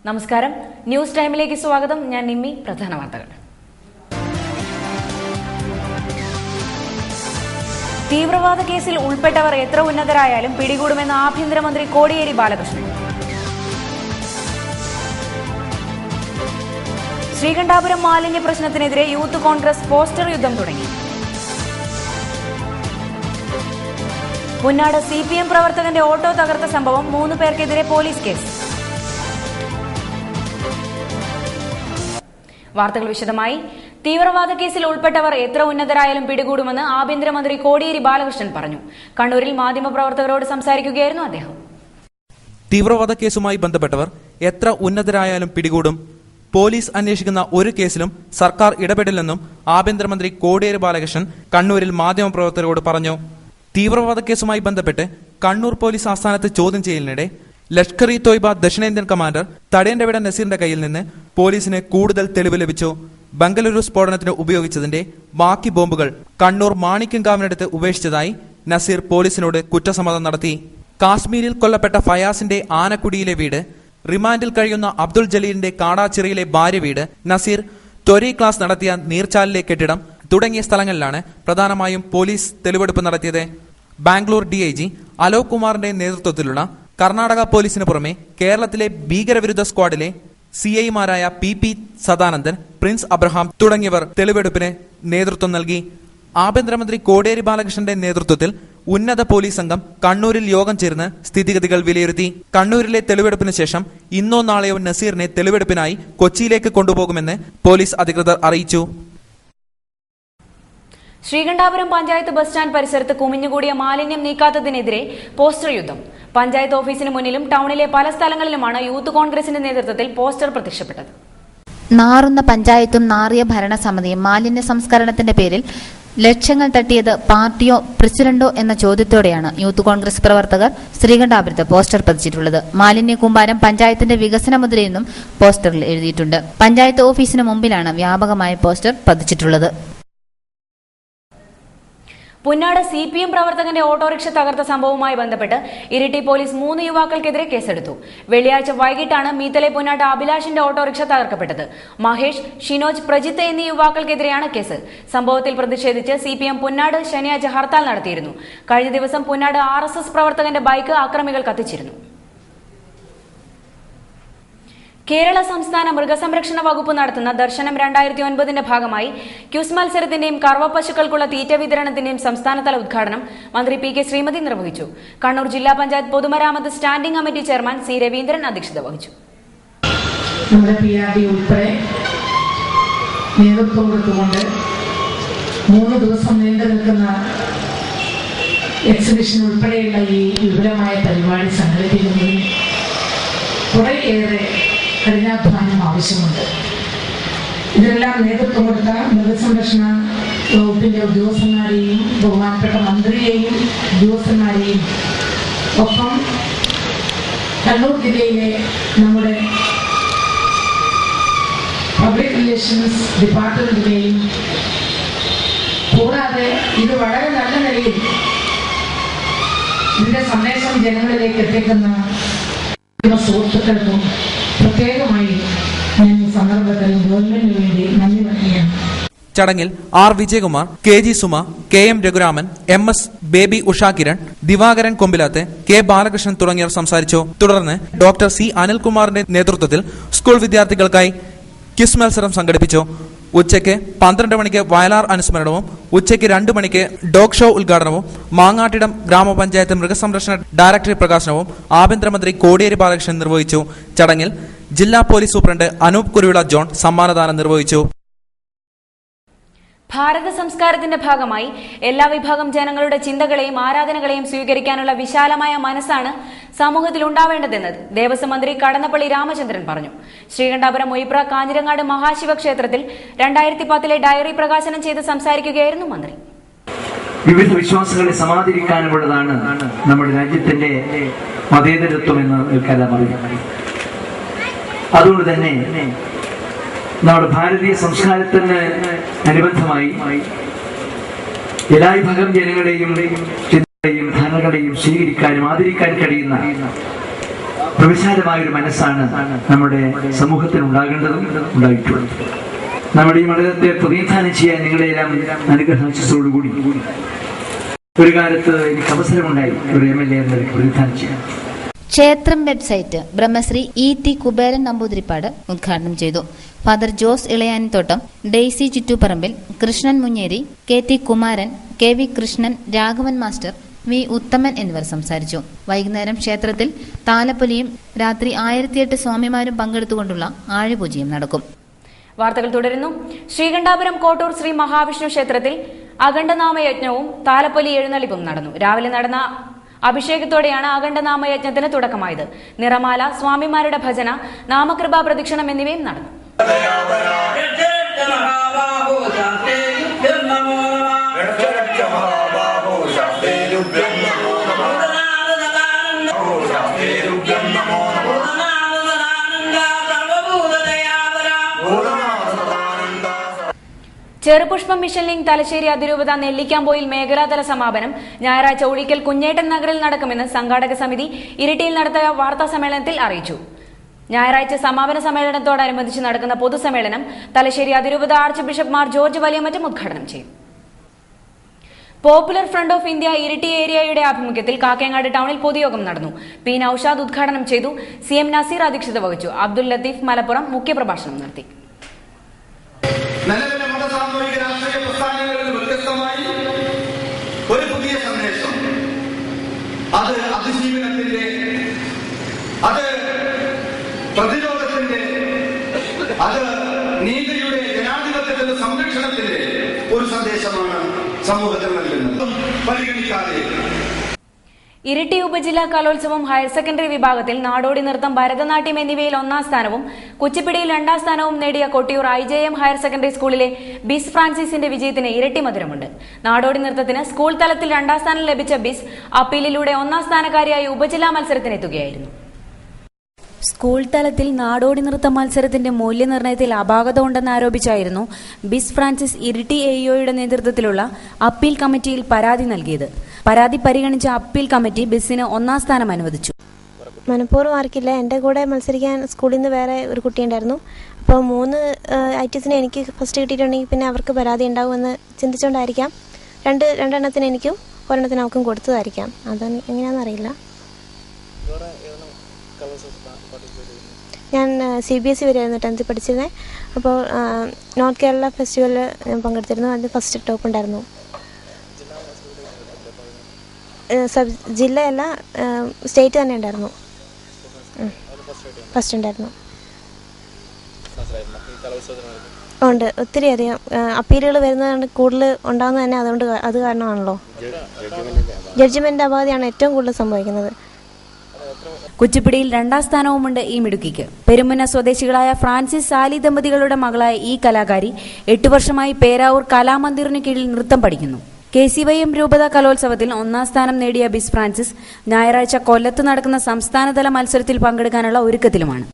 നമസ്കാരം, ന്യൂസ് ടൈമിലേക്ക് സ്വാഗതം. ഞാൻ നിമ്മി. പ്രധാന വാർത്തകൾ. തീവ്രവാദ കേസിൽ ഉൾപ്പെട്ടവർ എത്ര ഉന്നതരായാലും പിടികൂടുമെന്ന് ആഭ്യന്തരമന്ത്രി കോടിയേരി ബാലകൃഷ്ണൻ. ശ്രീകണ്ഠാപുരം മാലിന്യ പ്രശ്നത്തിനെതിരെ യൂത്ത് കോൺഗ്രസ് പോസ്റ്റർ യുദ്ധം തുടങ്ങി. പുന്നാട് CPM പ്രവർത്തകന്റെ ഓട്ടോ തകർത്ത സംഭവം, 3 പേർക്കെതിരെ പോലീസ് കേസ്. വാർത്തകൾ വിശദമായി. തീവ്രവാദ കേസിൽ ഉൾപ്പെട്ടവർ എത്ര ഉന്നതരായാലും പിടികൂടുമെന്ന് ആഭ്യന്തരമന്ത്രി കോടിയേരി ബാലകൃഷ്ണൻ പറഞ്ഞു. കണ്ണൂരിൽ മാധ്യമപ്രവർത്തകരോട് സംസാരിക്കുകയായിരുന്നു അദ്ദേഹം. തീവ്രവാദ കേസുമായി ബന്ധപ്പെട്ടവർ എത്ര ഉന്നതരായാലും പിടികൂടും. പോലീസ് അന്വേഷിക്കുന്ന ഒരു കേസിലും സർക്കാർ ഇടപെടില്ലെന്നും ആഭ്യന്തരമന്ത്രി കോടിയേരി ബാലകൃഷ്ണൻ കണ്ണൂരിൽ മാധ്യമപ്രവർത്തകരോട് പറഞ്ഞു. തീവ്രവാദ കേസുമായി ബന്ധപ്പെട്ട് കണ്ണൂർ പോലീസ് ആസ്ഥാനത്ത് ചോദ്യം ചെയ്യലിനിടെ ലഷ്കർ ഇ തോയ്ബ ദക്ഷിണേന്ത്യൻ കമാൻഡർ തടയന്റെവിട നസീറിന്റെ കയ്യിൽ നിന്ന് പോലീസിന് കൂടുതൽ തെളിവ് ലഭിച്ചു. ബംഗളൂരു സ്ഫോടനത്തിന് ഉപയോഗിച്ചതിന്റെ ബാക്കി ബോംബുകൾ കണ്ണൂർ മാണിക്യങ്കാവിനടുത്ത് ഉപേക്ഷിച്ചതായി നസീർ പോലീസിനോട് കുറ്റസമ്മതം നടത്തി. കാശ്മീരിൽ കൊല്ലപ്പെട്ട ഫയാസിന്റെ ആനക്കുടിയിലെ വീട്, റിമാൻഡിൽ കഴിയുന്ന അബ്ദുൾ ജലീലിന്റെ കാടാച്ചിറയിലെ ഭാര്യ വീട്, നസീർ ത്വരി ക്ലാസ് നടത്തിയ നീർച്ചാലിലെ കെട്ടിടം തുടങ്ങിയ സ്ഥലങ്ങളിലാണ് പ്രധാനമായും പോലീസ് തെളിവെടുപ്പ് നടത്തിയത്. ബാംഗ്ലൂർ DIG അലോക് കുമാറിന്റെ നേതൃത്വത്തിലുള്ള കർണാടക പോലീസിന് പുറമെ കേരളത്തിലെ ഭീകരവിരുദ്ധ സ്ക്വാഡിലെ CIമാരായ PP സദാനന്ദൻ, പ്രിൻസ് അബ്രഹാം തുടങ്ങിയവർ തെളിവെടുപ്പിന് നേതൃത്വം നൽകി. ആഭ്യന്തരമന്ത്രി കോടിയേരി ബാലകൃഷ്ണന്റെ നേതൃത്വത്തിൽ ഉന്നത പോലീസ് സംഘം കണ്ണൂരിൽ യോഗം ചേർന്ന് സ്ഥിതിഗതികൾ വിലയിരുത്തി. കണ്ണൂരിലെ തെളിവെടുപ്പിന് ശേഷം ഇന്നോ നാളെയോ നസീറിനെ തെളിവെടുപ്പിനായി കൊച്ചിയിലേക്ക് കൊണ്ടുപോകുമെന്ന് പോലീസ് അധികൃതർ അറിയിച്ചു. ശ്രീകണ്ഠാപുരം പഞ്ചായത്ത് ബസ് സ്റ്റാൻഡ് പരിസരത്ത് കുമിഞ്ഞുകൂടിയ മാലിന്യം നീക്കാത്തതിനെതിരെ പോസ്റ്റർ യുദ്ധം. പഞ്ചായത്ത് ഓഫീസിന് മുന്നിലും ടൗണിലെ പല സ്ഥലങ്ങളിലുമാണ് യൂത്ത് കോൺഗ്രസിന്റെ നേതൃത്വത്തിൽ പോസ്റ്റർ പ്രത്യക്ഷപ്പെട്ടത്. നാറുന്ന പഞ്ചായത്തും നാറിയ ഭരണസമിതിയും മാലിന്യ സംസ്കരണത്തിന്റെ പേരിൽ ലക്ഷ്യങ്ങൾ തട്ടിയത് പാർട്ടിയോ പ്രസിഡന്റോ എന്ന ചോദ്യത്തോടെയാണ് യൂത്ത് കോൺഗ്രസ് പ്രവർത്തകർ ശ്രീകണ്ഠാപുരത്ത് പോസ്റ്റർ പതിച്ചിട്ടുള്ളത്. മാലിന്യ കൂമ്പാരം പഞ്ചായത്തിന്റെ വികസന മുദ്രയെന്നും പോസ്റ്ററിൽ എഴുതിയിട്ടുണ്ട്. പഞ്ചായത്ത് ഓഫീസിന് മുമ്പിലാണ് വ്യാപകമായ പോസ്റ്റർ പതിച്ചിട്ടുള്ളത്. പുന്നാട് CPM പ്രവർത്തകന്റെ ഓട്ടോറിക്ഷ തകർത്ത സംഭവവുമായി ബന്ധപ്പെട്ട് ഇരിട്ടി പോലീസ് 3 യുവാക്കൾക്കെതിരെ കേസെടുത്തു. വെള്ളിയാഴ്ച വൈകിട്ടാണ് മീത്തലെ പുന്നാട് അഭിലാഷിന്റെ ഓട്ടോറിക്ഷ തകർക്കപ്പെട്ടത്. മഹേഷ്, ഷിനോജ്, പ്രജിത്ത് എന്നീ യുവാക്കൾക്കെതിരെയാണ് കേസ്. സംഭവത്തിൽ പ്രതിഷേധിച്ച് CPM പുന്നാട് ശനിയാഴ്ച ഹർത്താൽ നടത്തിയിരുന്നു. കഴിഞ്ഞ ദിവസം പുന്നാട് RSS പ്രവർത്തകന്റെ ബൈക്ക് ആക്രമികൾ കത്തിച്ചിരുന്നു. കേരള സംസ്ഥാന മൃഗസംരക്ഷണ വകുപ്പ് നടത്തുന്ന ദർശനം 2009ന്റെ ഭാഗമായി ക്യൂസ് മത്സരത്തിന്റെയും കറവപ്പശുക്കൾക്കുള്ള തീറ്റ വിതരണത്തിന്റെയും സംസ്ഥാനതല ഉദ്ഘാടനം മന്ത്രി PK ശ്രീമതി നിർവഹിച്ചു. കണ്ണൂർ ജില്ലാ പഞ്ചായത്ത് പൊതുമരാമത്ത് standing committee chairman C Raveendran അധ്യക്ഷത വഹിച്ചു. നമ്മുടെ PRD ഉൾപ്പെടെ നേതൃത്വം കൊടുത്തുകൊണ്ട് 3 ദിവസം നീണ്ടു നിൽക്കുന്ന എക്സിബിഷൻ ഉൾപ്പെടെയുള്ള ഈ വിപുലമായ പരിപാടി സംഘടിപ്പിക്കുന്നതിന് കുറേയേറെ കഠിനാധ്വാനം ആവശ്യമുണ്ട്. ഇതിനെല്ലാം നേതൃത്വം കൊടുത്ത മൃഗസംരക്ഷണ വകുപ്പിന്റെ ഉദ്യോഗസ്ഥന്മാരെയും ബഹുമാനപ്പെട്ട മന്ത്രിയെയും ഉദ്യോഗസ്ഥന്മാരെയും ഒപ്പം കണ്ണൂർ ജില്ലയിലെ നമ്മുടെ പബ്ലിക് റിലേഷൻസ് ഡിപ്പാർട്ട്മെന്റിനെയും കൂടാതെ ഇത് വളരെ നല്ല നിലയിൽ ഇതിന്റെ സന്ദേശം ജനങ്ങളിലേക്ക് എത്തിക്കുന്ന സുഹൃത്തുക്കൾക്കും പ്രത്യേകമായി ഞാൻ ഈ സന്ദർഭത്തിൽ ഗവൺമെന്റിന് വേണ്ടി നന്ദി പറയുകയാണ്. ചടങ്ങിൽ R Vijayakumar, KG Suma, KM Raghuraman, MS Baby Ushakiran, Divakaran Kombilath, K Balakrishnan തുടങ്ങിയവർ സംസാരിച്ചു. തുടർന്ന് ഡോക്ടർ C അനിൽകുമാറിന്റെ നേതൃത്വത്തിൽ സ്കൂൾ വിദ്യാർത്ഥികൾക്കായി ക്വിസ് മത്സരം സംഘടിപ്പിച്ചു. ഉച്ചയ്ക്ക് 12 മണിക്ക് വയലാർ അനുസ്മരണവും ഉച്ചയ്ക്ക് 2 മണിക്ക് ഡോഗ് ഷോ ഉദ്ഘാടനവും മാങ്ങാട്ടിടം ഗ്രാമപഞ്ചായത്ത് മൃഗസംരക്ഷണ ഡയറക്ടറേറ്റ് പ്രകാശനവും ആഭ്യന്തരമന്ത്രി കോടിയേരി ബാലകൃഷ്ണൻ നിർവഹിച്ചു. ചടങ്ങിൽ ജില്ലാ police superintendent Anoop Kuruvila John സമ്മാനദാനം നിർവഹിച്ചു. ഭാരത സംസ്കാരത്തിന്റെ ഭാഗമായി എല്ലാ വിഭാഗം ജനങ്ങളുടെ ചിന്തകളെയും ആരാധനകളെയും സ്വീകരിക്കാനുള്ള വിശാലമായ മനസ്സാണ് സമൂഹത്തിൽ ഉണ്ടാവേണ്ടതെന്ന് ദേവസ്വം മന്ത്രി കടന്നപ്പള്ളി രാമചന്ദ്രൻ പറഞ്ഞു. ശ്രീകണ്ഠാപുരം മൊയ്പ്ര കാഞ്ഞിരങ്ങാട് മഹാശിവക്ഷേത്രത്തിൽ 2010 ഡയറി പ്രകാശനം ചെയ്ത് സംസാരിക്കുകയായിരുന്നു മന്ത്രി. വിവിധ വിശ്വാസങ്ങളെ സമാദരിക്കാനുള്ളതാണ് നമ്മുടെ രാജ്യത്തിന്റെ മതേതരത്വം എന്ന് നിൽക്കാതെ പറയും. അതുകൊണ്ട് തന്നെ നമ്മുടെ ഭാരതീയ സംസ്കാരത്തിന് അനുബന്ധമായി എല്ലാ വിഭാഗം ജനങ്ങളെയും ചിന്തകളെയും ധാരണകളെയും സ്വീകരിക്കാനും ആദരിക്കാൻ കഴിയുന്ന പ്രവിശാലമായൊരു മനസ്സാണ് നമ്മുടെ സമൂഹത്തിന് ഉണ്ടാകേണ്ടതും ഉണ്ടായിട്ടുള്ളത്. നമ്മുടെ ഈ മണ്ഡലത്തെ പ്രതിനിധാനം ചെയ്യാൻ നിങ്ങളെല്ലാം അനുഗ്രഹാശിസോടുകൂടി ഒരു കാലത്ത് എനിക്ക് അവസരമുണ്ടായി ഒരു MLA എന്ന പ്രതിനിധാനം ചെയ്യാൻ. ക്ഷേത്രം വെബ്സൈറ്റ് ബ്രഹ്മശ്രീ ET കുബേരൻ നമ്പൂതിരിപ്പാട് ഉദ്ഘാടനം ചെയ്തു. Father Jose Elayanithottam, Daisy Chuttuparambil, Krishnan Munjeri, KT Kumaran, KV Krishnan, Raghavan master, V Uthaman എന്നിവർ സംസാരിച്ചു. വൈകുന്നേരം ക്ഷേത്രത്തിൽ താലപ്പൊലിയും രാത്രി 1008 സ്വാമിമാരും പങ്കെടുത്തുകൊണ്ടുള്ള ആഴിപൂജയും നടക്കും. വാർത്തകൾ തുടരുന്നു. ശ്രീകണ്ഠാപുരം കോട്ടൂർ ശ്രീ മഹാവിഷ്ണു ക്ഷേത്രത്തിൽ അഖണ്ഡനാമയജ്ഞവും താലപ്പൊലി എഴുന്നള്ളിപ്പും നടന്നു. രാവിലെ നടന്ന അഭിഷേകത്തോടെയാണ് അഖണ്ഡനാമയജ്ഞത്തിന് തുടക്കമായത്. നിറമാല, സ്വാമിമാരുടെ ഭജന, നാമകൃപാ പ്രദക്ഷിണം എന്നിവയും നടന്നു. ചെറുപുഷ്പം മിഷൻ ലിങ്ക് തലശ്ശേരി അതിരൂപത നെല്ലിക്കാമ്പോയിൽ മേഖലാതല സമാപനം ഞായറാഴ്ച ഒഴിക്കൽ കുഞ്ഞേട്ടൻ നഗറിൽ നടക്കുമെന്ന് സംഘാടക സമിതി ഇരിട്ടിയിൽ നടത്തിയ വാർത്താ സമ്മേളനത്തിൽ അറിയിച്ചു. ഞായറാഴ്ച സമാപന സമ്മേളനത്തോടനുബന്ധിച്ച് നടക്കുന്ന പൊതുസമ്മേളനം തലശ്ശേരി അതിരൂപത archbishop Mar George Valiyamattam ഉദ്ഘാടനം ചെയ്യും. Popular front of India Iritty ഏരിയയുടെ ആഭിമുഖ്യത്തിൽ കാക്കയങ്ങാട് ടൗണിൽ പൊതുയോഗം നടന്നു. P നൌഷാദ് ഉദ്ഘാടനം ചെയ്തു. CM നസീർ അധ്യക്ഷത വഹിച്ചു. അബ്ദുൽ ലത്തീഫ് മലപ്പുറം മുഖ്യപ്രഭാഷണം നടത്തി. നിലവിലെ മതസാമൂഹിക രാഷ്ട്രീയ പ്രസ്ഥാനങ്ങളിൽ വ്യത്യസ്തമായി ഒരു പുതിയ സന്ദേശം, അത് അതിജീവനത്തിന്റെ, അത് പ്രതിരോധത്തിന്റെ, അത് നീതിയുടെ, ജനാധിപത്യത്തിന്റെ സംരക്ഷണത്തിന്റെ ഒരു സന്ദേശമാണ് സമൂഹത്തിൽ നൽകുന്നത്. പരിഗണിക്കാതെ ഇരിട്ടി ഉപജില്ലാ കലോത്സവം ഹയർ സെക്കൻഡറി വിഭാഗത്തിൽ നാടോടി നൃത്തം, ഭരതനാട്യം എന്നിവയിൽ 1ാം സ്ഥാനവും കുച്ചിപ്പിടിയിൽ 2ാം സ്ഥാനവും നേടിയ കൊട്ടിയൂർ IJM ഹയർ സെക്കൻഡറി സ്കൂളിലെ ബിസ് ഫ്രാൻസിസിന്റെ വിജയത്തിന് ഇരട്ടി മധുരമുണ്ട്. നാടോടി നൃത്തത്തിന് സ്കൂൾ തലത്തിൽ 2ാം സ്ഥാനം ലഭിച്ച ബിസ് അപ്പീലിലൂടെ 1ാം സ്ഥാനക്കാരിയായി ഉപജില്ലാ മത്സരത്തിനെത്തുകയായിരുന്നു. സ്കൂൾ തലത്തിൽ നാടോടി നൃത്ത മത്സരത്തിന്റെ മൂല്യനിർണ്ണയത്തിൽ അപാകത ഉണ്ടെന്നാരോപിച്ചായിരുന്നു ബിസ് ഫ്രാൻസിസ് ഇരിട്ടി AEOയുടെ നേതൃത്വത്തിലുള്ള അപ്പീൽ കമ്മിറ്റിയിൽ പരാതി നൽകിയത്. പരാതി പരിഗണിച്ച അപ്പീൽ കമ്മിറ്റി ബിസിന് 1ാം സ്ഥാനം അനുവദിച്ചു. മനഃപൂർവ്വം മാർക്കില്ല. എൻ്റെ കൂടെ മത്സരിക്കാൻ സ്കൂളിൽ നിന്ന് വേറെ ഒരു കുട്ടിയുണ്ടായിരുന്നു. അപ്പോൾ 3 ഐറ്റംസിന് എനിക്ക് ഫസ്റ്റ് കിട്ടിയിട്ടുണ്ടെങ്കിൽ പിന്നെ അവർക്ക് പരാതി ഉണ്ടാകുമെന്ന് ചിന്തിച്ചുകൊണ്ടായിരിക്കാം രണ്ടെണ്ണത്തിന് എനിക്കും ഒരെണ്ണത്തിന് അവർക്കും കൊടുത്തതായിരിക്കാം. അത് എങ്ങനെയാണെന്നറിയില്ല. ഞാൻ CBSE വരെയായിരുന്നു 10th പഠിച്ചിരുന്നത്. അപ്പോൾ നോർത്ത് കേരള ഫെസ്റ്റിവലിൽ ഞാൻ പങ്കെടുത്തിരുന്നു. അത് ഫസ്റ്റ് ടോപ്പ് ഉണ്ടായിരുന്നു. ജില്ലയല്ല, സ്റ്റേറ്റ് തന്നെ ഉണ്ടായിരുന്നു. ഫസ്റ്റ് ഉണ്ടായിരുന്നു. ഉണ്ട്, ഒത്തിരി അധികം അപ്പീലുകൾ വരുന്നതുകൊണ്ട് കൂടുതൽ ഉണ്ടാകുന്നത് തന്നെ അതുകൊണ്ട് അത് കാരണമാണല്ലോ. ജഡ്ജ്മെന്റ് അപാകതയാണ് ഏറ്റവും കൂടുതൽ സംഭവിക്കുന്നത്. കുച്ചിപ്പിടിയിൽ 2ാം സ്ഥാനവുമുണ്ട് ഈ മിടുക്കിക്ക്. പെരുമുന്ന സ്വദേശികളായ ഫ്രാൻസിസ് സാലി ദമ്പതികളുടെ മകളായ ഈ കലാകാരി 8 വർഷമായി പേരാവൂർ കലാമന്ദിറിന് കീഴിൽ നൃത്തം പഠിക്കുന്നു. KCYM രൂപത കലോത്സവത്തിൽ 1ാം സ്ഥാനം നേടിയ ബിസ് ഫ്രാൻസിസ് ഞായറാഴ്ച കൊല്ലത്ത് നടക്കുന്ന സംസ്ഥാനതല മത്സരത്തിൽ പങ്കെടുക്കാനുള്ള ഒരുക്കത്തിലുമാണ്.